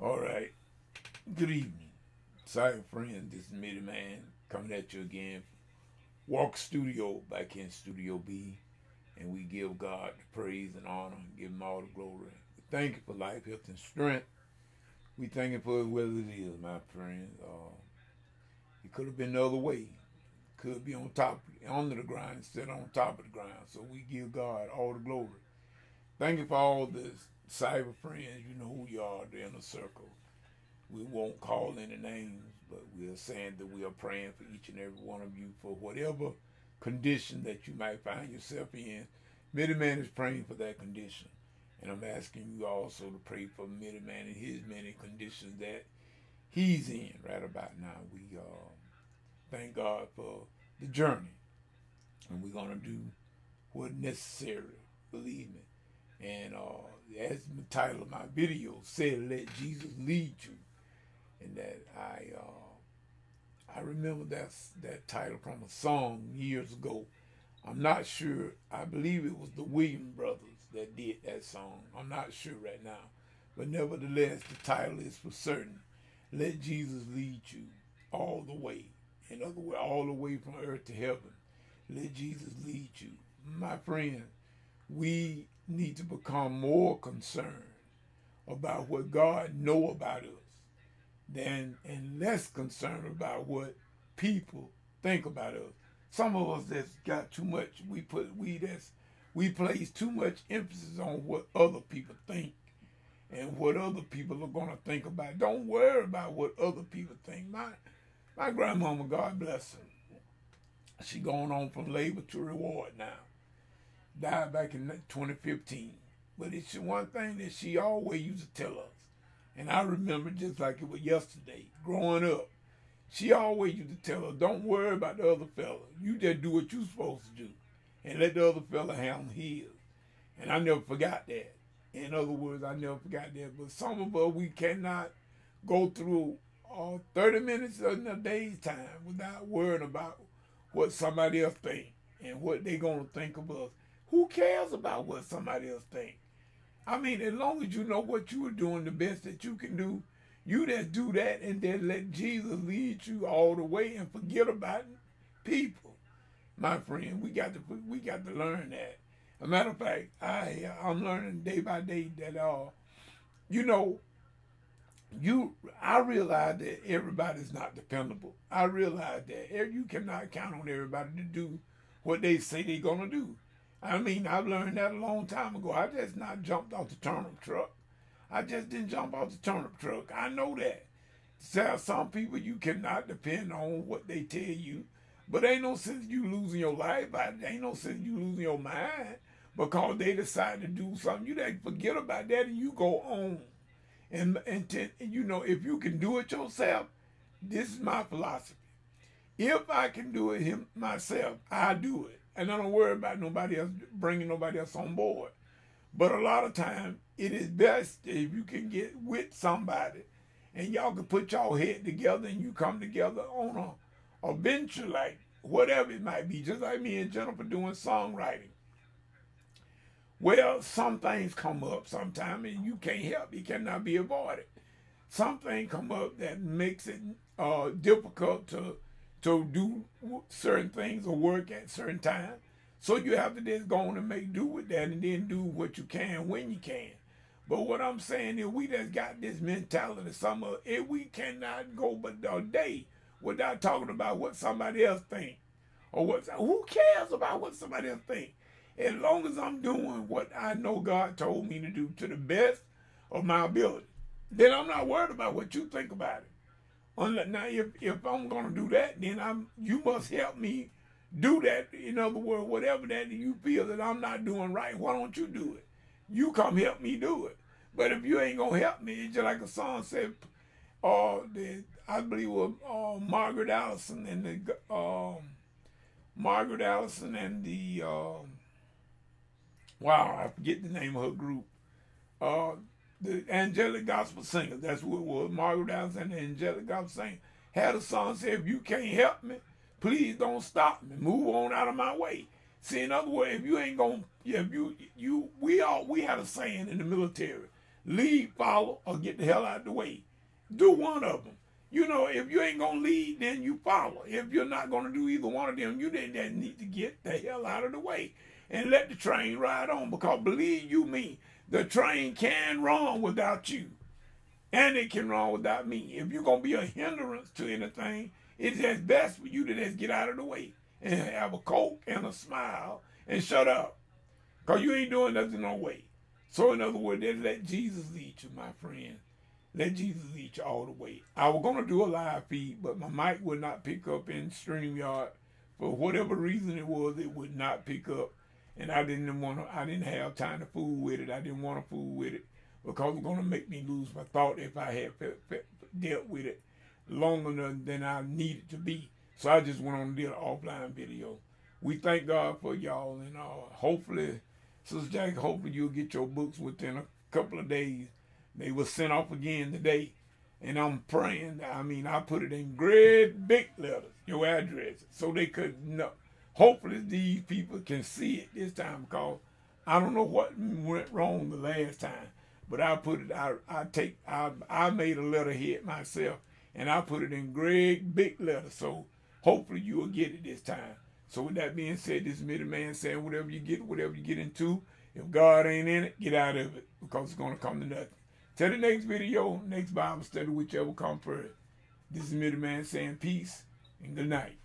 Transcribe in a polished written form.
All right. Good evening. Sorry, friends. This is Mitty Man coming at you again. Walk Studio back in Studio B. And we give God the praise and honor and give him all the glory. We thank you for life, health, and strength. We thank you for it whether it is, my friends. It could have been the other way. Could be on top, under the ground instead of on top of the ground. So we give God all the glory. Thank you for all the cyber friends. You know who you are. They're in a circle. We won't call any names, but we are saying that we are praying for each and every one of you for whatever condition that you might find yourself in. Mitty Man is praying for that condition. And I'm asking you also to pray for Mitty Man and his many conditions that he's in right about now. We thank God for the journey. And we're going to do what's necessary, believe me. And as the title of my video said, let Jesus lead you. And that I remember that title from a song years ago. I'm not sure. I believe it was the Williams brothers that did that song. I'm not sure right now. But nevertheless, the title is for certain. Let Jesus lead you all the way. In other words, all the way from earth to heaven. Let Jesus lead you. My friend, we need to become more concerned about what God knows about us and less concerned about what people think about us. Some of us that's got too much, we place too much emphasis on what other people think and what other people are gonna think about. Don't worry about what other people think. My grandmama, God bless her, she going on from labor to reward now. Died back in 2015. But it's one thing that she always used to tell us. And I remember just like it was yesterday, growing up. She always used to tell us, don't worry about the other fella. You just do what you're supposed to do. And let the other fella handle his. And I never forgot that. In other words, I never forgot that. But some of us, we cannot go through 30 minutes in a day's time without worrying about what somebody else thinks and what they're going to think of us. Who cares about what somebody else thinks? I mean, as long as you know what you are doing the best that you can do, you just do that and then let Jesus lead you all the way and forget about people. My friend, we got to learn that. As a matter of fact, I'm learning day by day that I realize that everybody's not dependable. I realize that you cannot count on everybody to do what they say they're gonna do. I mean, I've learned that a long time ago. I just not jumped off the turnip truck. I just didn't jump off the turnip truck. I know that. So some people you cannot depend on what they tell you. But ain't no sense you losing your life. Ain't no sense you losing your mind because they decide to do something. You just forget about that and you go on. And if you can do it yourself, this is my philosophy. If I can do it myself, I do it. And I don't worry about nobody else, bringing nobody else on board. But a lot of times, it is best if you can get with somebody and y'all can put y'all head together and you come together on a venture, like whatever it might be, just like me and Jennifer doing songwriting. Well, some things come up sometimes and you can't help. It cannot be avoided. Some things come up that makes it difficult to do certain things or work at certain times. So you have to just go on and make do with that and then do what you can when you can. But what I'm saying is we just got this mentality. We cannot go but a day without talking about what somebody else thinks. Who cares about what somebody else thinks? As long as I'm doing what I know God told me to do to the best of my ability, then I'm not worried about what you think about it. Now, if I'm going to do that, then you must help me do that. In other words, whatever that you feel that I'm not doing right, why don't you do it? You come help me do it. But if you ain't going to help me, it's just like a song said, I believe it was Margaret Allison and the I forget the name of her group. The Angelic Gospel Singers, that's what it was. Margaret Allison and the Angelic Gospel Singers had a song said, if you can't help me, please don't stop me. Move on out of my way. See, in other words, if you ain't gonna, we had a saying in the military Lead, follow, or get the hell out of the way. Do one of them. You know, if you ain't going to lead, then you follow. If you're not going to do either one of them, you then need to get the hell out of the way and let the train ride on. Because believe you me, the train can run without you. And it can run without me. If you're going to be a hindrance to anything, it's just best for you to just get out of the way and have a Coke and a smile and shut up. Because you ain't doing nothing no way. So in other words, just let Jesus lead you, my friend. Let Jesus lead you all the way. I was going to do a live feed, but my mic would not pick up in StreamYard. For whatever reason it was, it would not pick up. And I didn't have time to fool with it. I didn't want to fool with it because it was going to make me lose my thought if I had dealt with it longer than I needed to be. So I just went on and did an offline video. We thank God for y'all, and hopefully, Sister Jackie, hopefully you'll get your books within a couple of days. They were sent off again today, and I'm praying. I put it in great big letters, your address, so they could know. Hopefully these people can see it this time, because I don't know what went wrong the last time, but I put it. I made a letterhead myself, and I put it in great big letters. So hopefully you will get it this time. So with that being said, this is Middle Man saying, whatever you get into, if God ain't in it, get out of it, because it's going to come to nothing. Till the next video, next Bible study, whichever comes first. This is Middle Man saying peace and good night.